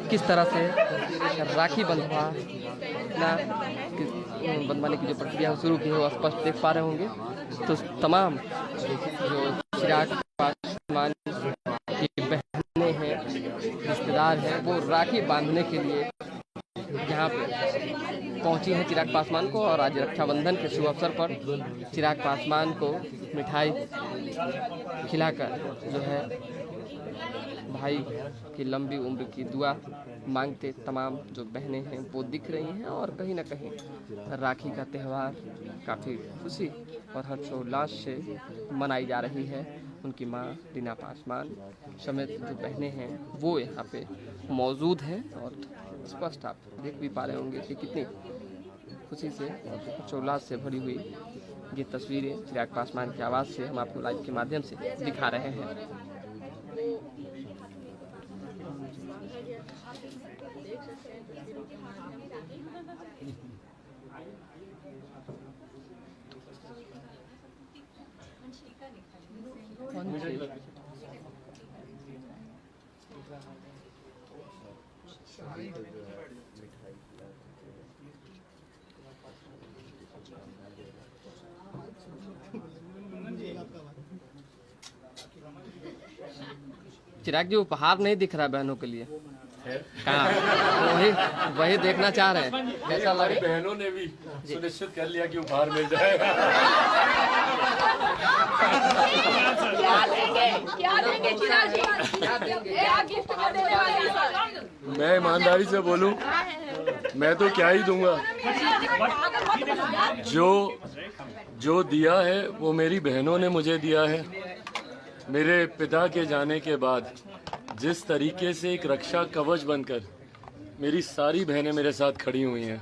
किस तरह से राखी बंधवाने की जो प्रक्रिया शुरू की है वो स्पष्ट देख पा रहे होंगे। तो तमाम जो चिराग पासवान की बहनें हैं, रिश्तेदार हैं, वो राखी बांधने के लिए यहाँ पे पहुंची हैं चिराग पासवान को। और आज रक्षाबंधन के शुभ अवसर पर चिराग पासवान को मिठाई खिलाकर जो है भाई की लंबी उम्र की दुआ मांगते तमाम जो बहनें हैं वो दिख रही हैं। और कहीं ना कहीं राखी का त्यौहार काफ़ी खुशी और हर्षोल्लास से मनाई जा रही है। उनकी माँ रीना पासवान समेत जो बहनें हैं वो यहाँ पे मौजूद हैं। और स्पष्ट आप देख भी पा रहे होंगे कि कितनी खुशी से हर्षोल्लास से भरी हुई ये तस्वीरें चिराग पासवान की आवाज़ से हम आपको लाइव के माध्यम से दिखा रहे हैं। चिराग जी उपहार नहीं दिख रहा बहनों के लिए, हाँ वही देखना चाह रहे हैं। कैसा लगे? बहनों ने भी सुनिश्चित कर लिया कि उपहार मिल जाएगा। क्या देंगे चिराग जी? क्या गिफ्ट देने वाले हैं? मैं ईमानदारी से बोलूं, मैं तो क्या ही दूंगा। जो दिया है वो मेरी बहनों ने मुझे दिया है। मेरे पिता के जाने के बाद जिस तरीके से एक रक्षा कवच बनकर मेरी सारी बहनें मेरे साथ खड़ी हुई हैं,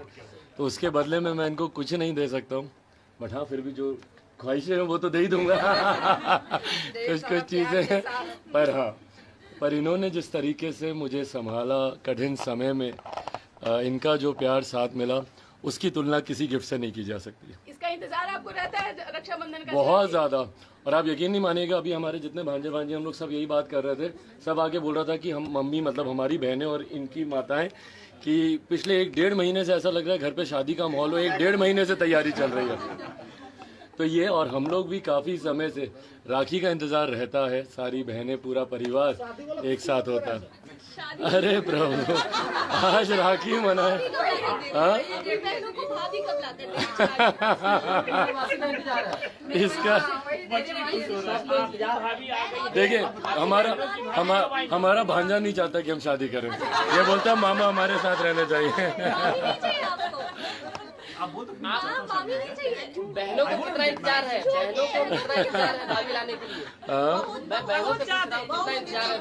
तो उसके बदले में मैं इनको कुछ नहीं दे सकता हूँ। बट हाँ, फिर भी जो ख्वाहिशें हैं वो तो दे ही दूंगा। कुछ चीज़ें हैं, पर हाँ, पर इन्होंने जिस तरीके से मुझे संभाला कठिन समय में, इनका जो प्यार साथ मिला उसकी तुलना किसी गिफ्ट से नहीं की जा सकती। इसका इंतजार आपको रहता है रक्षाबंधन का? बहुत ज़्यादा। और आप यकीन नहीं मानिएगा, अभी हमारे जितने भांजे हम लोग सब यही बात कर रहे थे। सब आगे बोल रहा था कि हम मम्मी, मतलब हमारी बहनें और इनकी माताएं, कि पिछले 1-1.5 महीने से ऐसा लग रहा है घर पे शादी का माहौल हो। 1-1.5 महीने से तैयारी चल रही है। तो ये, और हम लोग भी काफ़ी समय से राखी का इंतज़ार रहता है। सारी बहनें, पूरा परिवार एक साथ होता है। अरे प्रभु, आज राखी मनाए। इसका देखिए, हमारा भांजा नहीं चाहता कि हम शादी करें। ये बोलता मामा हमारे साथ रहने चाहिए। बहनों को कितना इंतजार है, बहनों को कितना इंतजार है भाभी लाने के लिए। मैं बहनों से पूछ रहा हूँ कितना इंतजार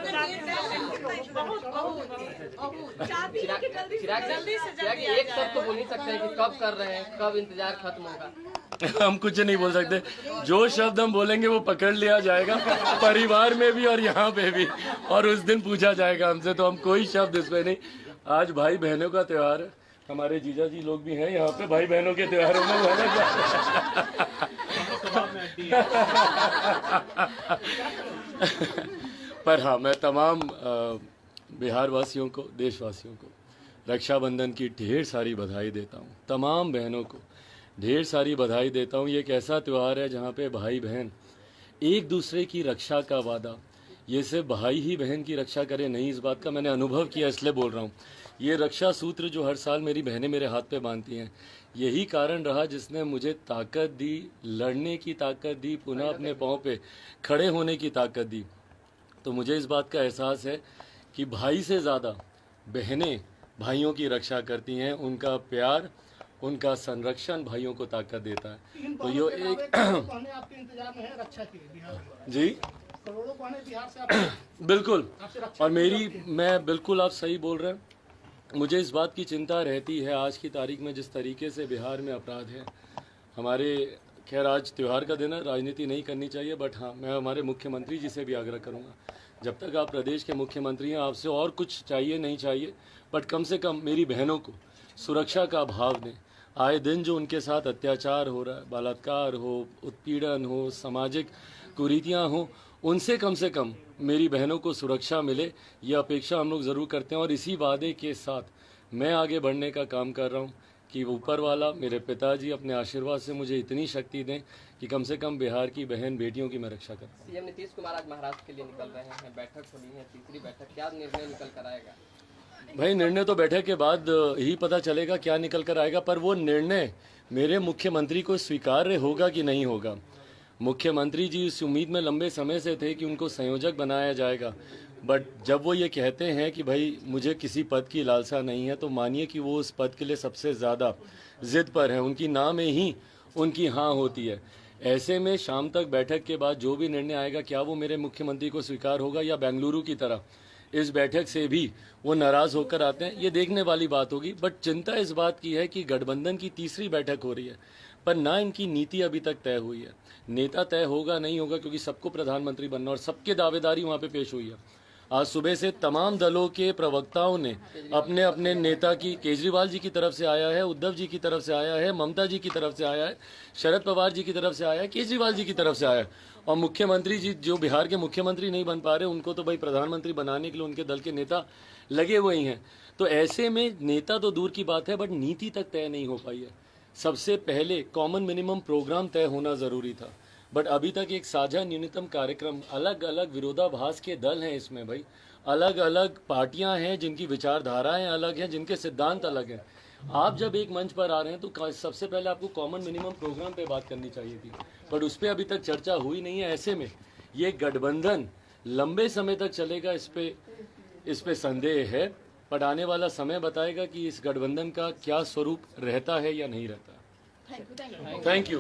है। चिराग एक शब्द तो बोल नहीं सकते कि कब कर रहे हैं, कब इंतजार खत्म होगा? हम कुछ नहीं बोल सकते। जो शब्द हम बोलेंगे वो पकड़ लिया जाएगा, परिवार में भी और यहाँ पे भी, और उस दिन पूछा जाएगा हमसे। तो हम कोई शब्द इसमें नहीं। आज भाई बहनों का त्योहार है। हमारे जीजा जी लोग भी हैं यहाँ पे भाई बहनों के त्योहारों में। पर हाँ, मैं तमाम बिहार वासियों को, देशवासियों को रक्षाबंधन की ढेर सारी बधाई देता हूँ। तमाम बहनों को ढेर सारी बधाई देता हूँ। ये एक ऐसा त्यौहार है जहाँ पे भाई बहन एक दूसरे की रक्षा का वादा, ये सिर्फ भाई ही बहन की रक्षा करे नहीं, इस बात का मैंने अनुभव किया, इसलिए बोल रहा हूँ। ये रक्षा सूत्र जो हर साल मेरी बहनें मेरे हाथ पे बांधती हैं, यही कारण रहा जिसने मुझे ताकत दी, लड़ने की ताकत दी, पुनः अपने पाँव पे खड़े होने की ताकत दी। तो मुझे इस बात का एहसास है कि भाई से ज़्यादा बहनें भाइयों की रक्षा करती हैं। उनका प्यार, उनका संरक्षण भाइयों को ताकत देता है। तो ये एक आपके इंतजार में है रक्षा के बिहार में। जी करोड़ों को आने बिहार से आप बिल्कुल। और मैं बिल्कुल, आप सही बोल रहे हैं। मुझे इस बात की चिंता रहती है आज की तारीख में जिस तरीके से बिहार में अपराध है। हमारे, खैर आज त्यौहार का दिन है, राजनीति नहीं करनी चाहिए, बट हाँ, मैं हमारे मुख्यमंत्री जी से भी आग्रह करूँगा, जब तक आप प्रदेश के मुख्यमंत्री हैं, आपसे और कुछ चाहिए नहीं चाहिए, बट कम से कम मेरी बहनों को सुरक्षा का भाव दें। आए दिन जो उनके साथ अत्याचार हो रहा है, बलात्कार हो, उत्पीड़न हो, सामाजिक कुरीतियाँ हो, उनसे कम मेरी बहनों को सुरक्षा मिले, ये अपेक्षा हम लोग ज़रूर करते हैं। और इसी वादे के साथ मैं आगे बढ़ने का काम कर रहा हूँ कि ऊपर वाला, मेरे पिताजी अपने आशीर्वाद से मुझे इतनी शक्ति दें कि कम से कम बिहार की बहन बेटियों की मैं रक्षा करूँ। सीएम नीतीश कुमार आज महाराष्ट्र के लिए निकल रहे हैं, बैठक होनी है, तीसरी बैठक, क्या निर्णय निकल कर आएगा? भाई निर्णय तो बैठक के बाद ही पता चलेगा क्या निकल कर आएगा, पर वो निर्णय मेरे मुख्यमंत्री को स्वीकार्य होगा कि नहीं होगा। मुख्यमंत्री जी इस उम्मीद में लंबे समय से थे कि उनको संयोजक बनाया जाएगा, बट जब वो ये कहते हैं कि भाई मुझे किसी पद की लालसा नहीं है, तो मानिए कि वो उस पद के लिए सबसे ज़्यादा जिद पर है। उनकी ना में ही उनकी हाँ होती है। ऐसे में शाम तक बैठक के बाद जो भी निर्णय आएगा, क्या वो मेरे मुख्यमंत्री को स्वीकार होगा या बेंगलुरु की तरह इस बैठक से भी वो नाराज़ होकर आते हैं, ये देखने वाली बात होगी। बट चिंता इस बात की है कि गठबंधन की तीसरी बैठक हो रही है, पर ना इनकी नीति अभी तक तय हुई है। नेता तय होगा नहीं होगा, क्योंकि सबको प्रधानमंत्री बनना और सबके दावेदारी वहाँ पे पेश हुई है। आज सुबह से तमाम दलों के प्रवक्ताओं ने अपने अपने नेता की, केजरीवाल जी की तरफ से आया है, उद्धव जी की तरफ से आया है, ममता जी की तरफ से आया है, शरद पवार जी की तरफ से आया है, केजरीवाल जी की तरफ से आया है, और मुख्यमंत्री जी जो बिहार के मुख्यमंत्री नहीं बन पा रहे, उनको तो भाई प्रधानमंत्री बनाने के लिए उनके दल के नेता लगे हुए ही हैं। तो ऐसे में नेता तो दूर की बात है, बट नीति तक तय नहीं हो पाई है। सबसे पहले कॉमन मिनिमम प्रोग्राम तय होना ज़रूरी था, बट अभी तक एक साझा न्यूनतम कार्यक्रम, अलग अलग विरोधाभास के दल हैं इसमें भाई, अलग अलग पार्टियां हैं जिनकी विचारधाराएं अलग हैं, जिनके सिद्धांत अलग हैं। आप जब एक मंच पर आ रहे हैं तो सबसे पहले आपको कॉमन मिनिमम प्रोग्राम पे बात करनी चाहिए थी, बट उस पर अभी तक चर्चा हुई नहीं है। ऐसे में ये गठबंधन लंबे समय तक चलेगा, इस पे संदेह है, पर आने वाला समय बताएगा कि इस गठबंधन का क्या स्वरूप रहता है या नहीं रहता। Thank you.